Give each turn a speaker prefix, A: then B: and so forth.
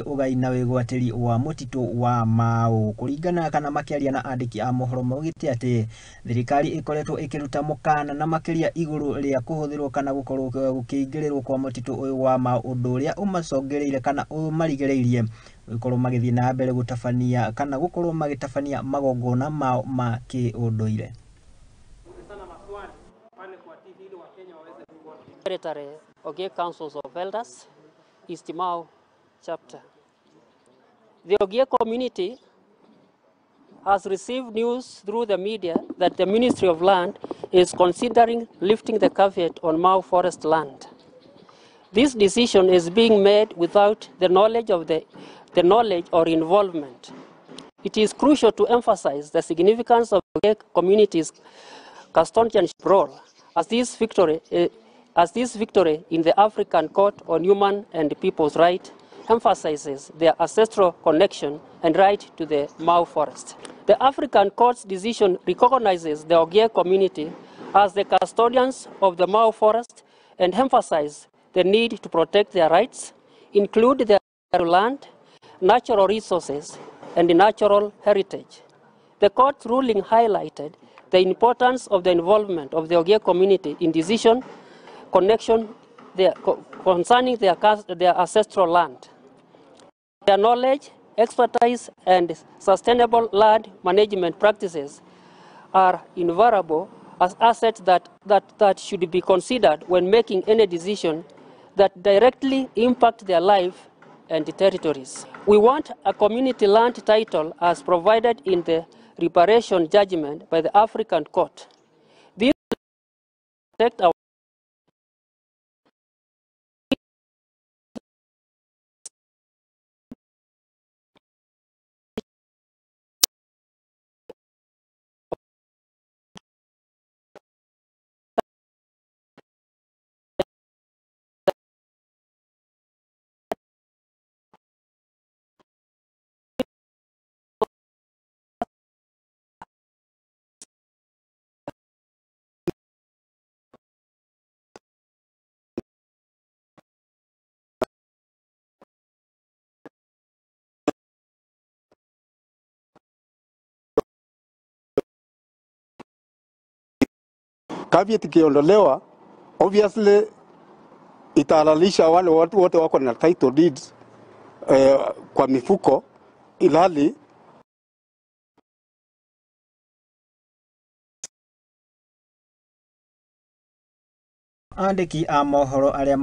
A: ugai na wigwatiri wa mutitu wa Mau. Kuringana kana makiaria na andiki a mohoro maugite ati thirikari ikoretwo ikiruta mukana na makiria iguru ria kuhuthirwo kana gukorwo gukiingirĩrwo kwa mutitu uyu wa Mau, undu uria umacongereire kana umarigereirie gukorwo magithii na mbere gutabania kana gukorwo magitabania magongona mao ma kiunduire.
B: Ruriri Rwa Ogiek Councils of Elders, East Mau chapter. The Ogiek community has received news through the media that the Ministry of Land is considering lifting the caveat on Mau forest land. This decision is being made without the knowledge or involvement. It is crucial to emphasize the significance of the Ogiek community's custodianship role as this victory in the African Court on Human and People's Rights emphasizes their ancestral connection and right to the Mau forest. The African Court's decision recognizes the Ogiek community as the custodians of the Mau forest and emphasizes the need to protect their rights, include their land, natural resources, and natural heritage. The court's ruling highlighted the importance of the involvement of the Ogiek community in decision connection concerning their ancestral land. Their knowledge, expertise, and sustainable land management practices are invaluable as assets that should be considered when making any decision that directly impact their life and territories. We want a community land title as provided in the reparation judgment by the African Court. This will protect our
C: caveat ikiondolewa, obviously italalisha wale watu wote wako na title deeds kwa mifuko, ilhali
A: andiki a mohoro aria